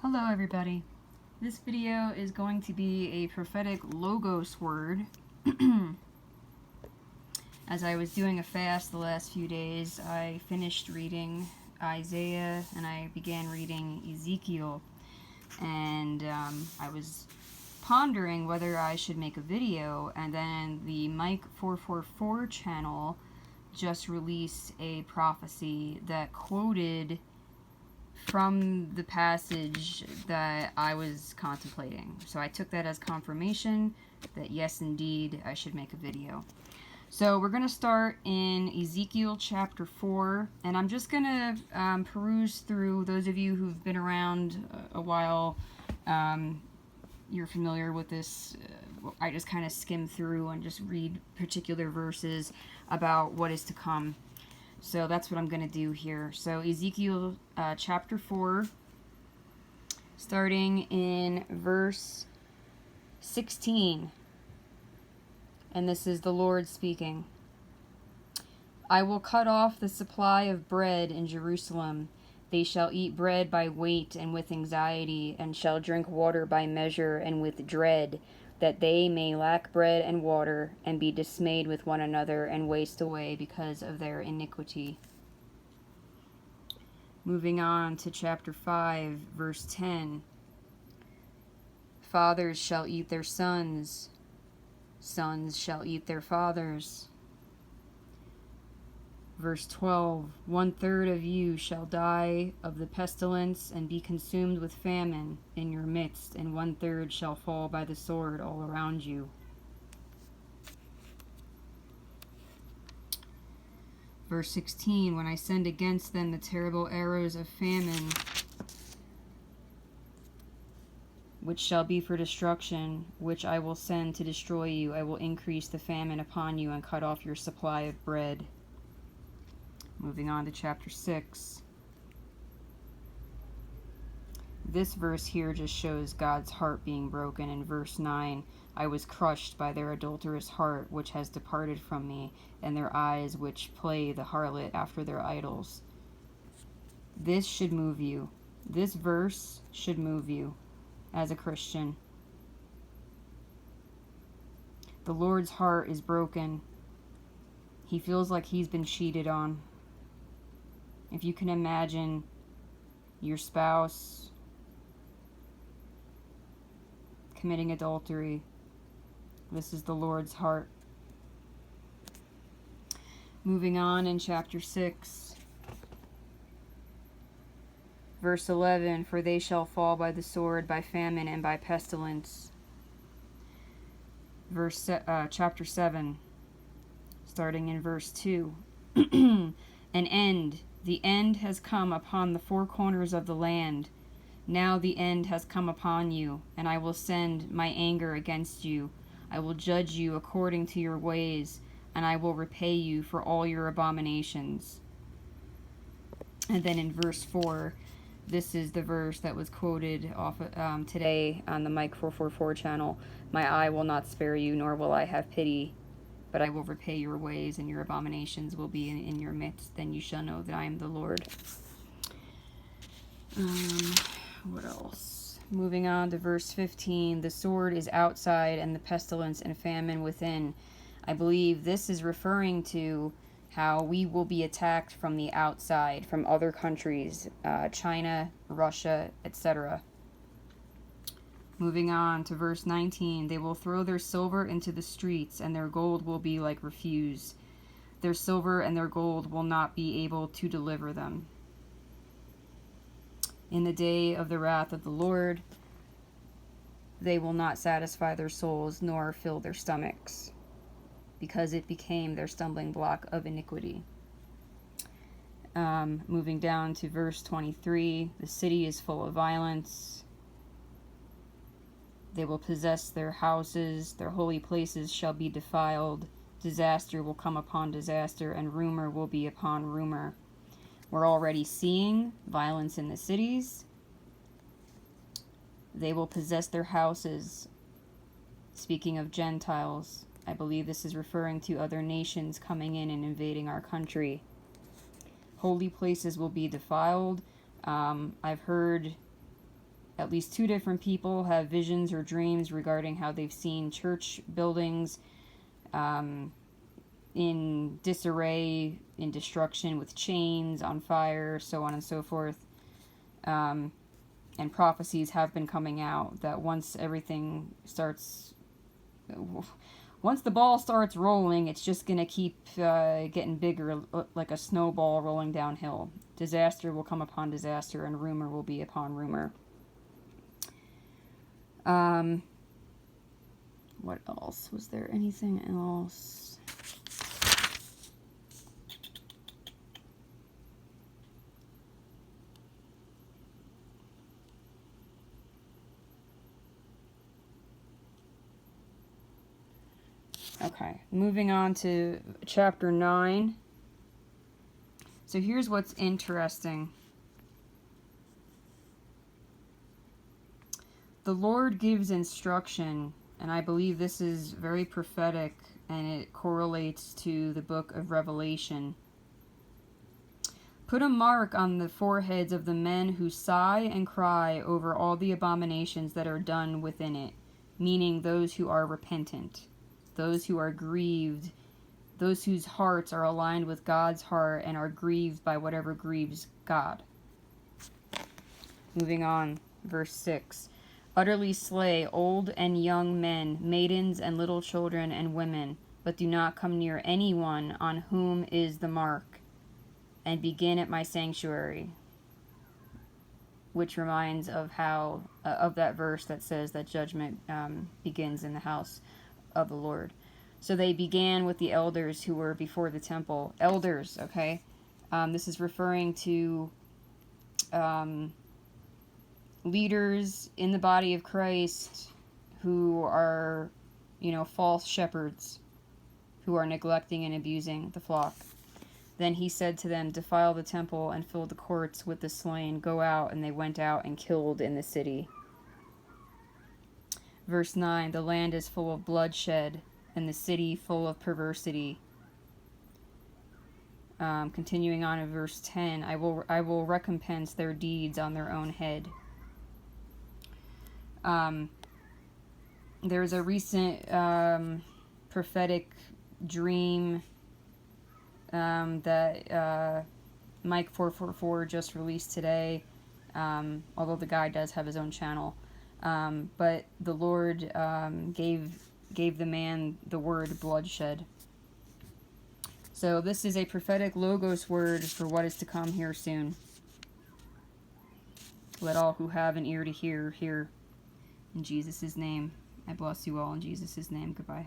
Hello everybody. This video is going to be a prophetic logos word. As I was doing a fast the last few days, I finished reading Isaiah and I began reading Ezekiel. And I was pondering whether I should make a video, and then the Mike 444 channel just released a prophecy that quoted from the passage that I was contemplating. So I took that as confirmation that yes, indeed, I should make a video. So we're going to start in Ezekiel chapter 4, and I'm just going to peruse through. Those of you who've been around a while, you're familiar with this. I just kind of skim through and just read particular verses about what is to come. So that's what I'm going to do here. So Ezekiel chapter 4, starting in verse 16. And this is the Lord speaking. I will cut off the supply of bread in Jerusalem. They shall eat bread by weight and with anxiety, and shall drink water by measure and with dread, that they may lack bread and water, and be dismayed with one another, and waste away because of their iniquity. Moving on to chapter 5, verse 10. Fathers shall eat their sons, sons shall eat their fathers. Verse 12, 1/3 of you shall die of the pestilence and be consumed with famine in your midst, and 1/3 shall fall by the sword all around you. Verse 16, when I send against them the terrible arrows of famine, which shall be for destruction, which I will send to destroy you, I will increase the famine upon you and cut off your supply of bread. Moving on to chapter 6. This verse here just shows God's heart being broken. In verse 9, I was crushed by their adulterous heart, which has departed from me, and their eyes which play the harlot after their idols. This should move you. This verse should move you as a Christian. The Lord's heart is broken. He feels like he's been cheated on. If you can imagine your spouse committing adultery, this is the Lord's heart. Moving on in chapter 6, verse 11, for they shall fall by the sword, by famine, and by pestilence. Chapter 7, starting in verse 2. The end has come upon the four corners of the land. Now the end has come upon you, and I will send my anger against you. I will judge you according to your ways, and I will repay you for all your abominations. And then in verse 4, this is the verse that was quoted off today on the Mike 444 channel. My eye will not spare you, nor will I have pity, but I will repay your ways, and your abominations will be in your midst. Then you shall know that I am the Lord. What else? Moving on to verse 15. The sword is outside, and the pestilence and famine within. I believe this is referring to how we will be attacked from the outside, from other countries, China, Russia, etc. Moving on to verse 19, they will throw their silver into the streets, and their gold will be like refuse. Their silver and their gold will not be able to deliver them. In the day of the wrath of the Lord, they will not satisfy their souls, nor fill their stomachs, because it became their stumbling block of iniquity. Moving down to verse 23, the city is full of violence. They will possess their houses, their holy places shall be defiled. Disaster will come upon disaster, and rumor will be upon rumor. We're already seeing violence in the cities. They will possess their houses. Speaking of Gentiles, I believe this is referring to other nations coming in and invading our country. Holy places will be defiled. I've heard At least 2 different people have visions or dreams regarding how they've seen church buildings in disarray, in destruction, with chains, on fire, so on and so forth. And prophecies have been coming out that once the ball starts rolling, it's just going to keep getting bigger, like a snowball rolling downhill. Disaster will come upon disaster, and rumor will be upon rumor. What else? Was there anything else? Okay, moving on to chapter 9. So here's what's interesting. The Lord gives instruction, and I believe this is very prophetic, and it correlates to the book of Revelation. Put a mark on the foreheads of the men who sigh and cry over all the abominations that are done within it, meaning those who are repentant, those who are grieved, those whose hearts are aligned with God's heart and are grieved by whatever grieves God. Moving on, verse 6. Utterly slay old and young men, maidens and little children and women, but do not come near anyone on whom is the mark, and begin at my sanctuary. Which reminds of how of that verse that says that judgment begins in the house of the Lord. So they began with the elders who were before the temple. Elders, okay? This is referring to leaders in the body of Christ who are, false shepherds who are neglecting and abusing the flock. Then he said to them, defile the temple and fill the courts with the slain. Go out. And they went out and killed in the city. Verse 9, the land is full of bloodshed, and the city full of perversity. Continuing on in verse 10, I will recompense their deeds on their own head. There's a recent prophetic dream that Mike 444 just released today, although the guy does have his own channel. But the Lord gave the man the word bloodshed. So this is a prophetic logos word for what is to come here soon. Let all who have an ear to hear, hear. In Jesus' name, I bless you all in Jesus' name. Goodbye.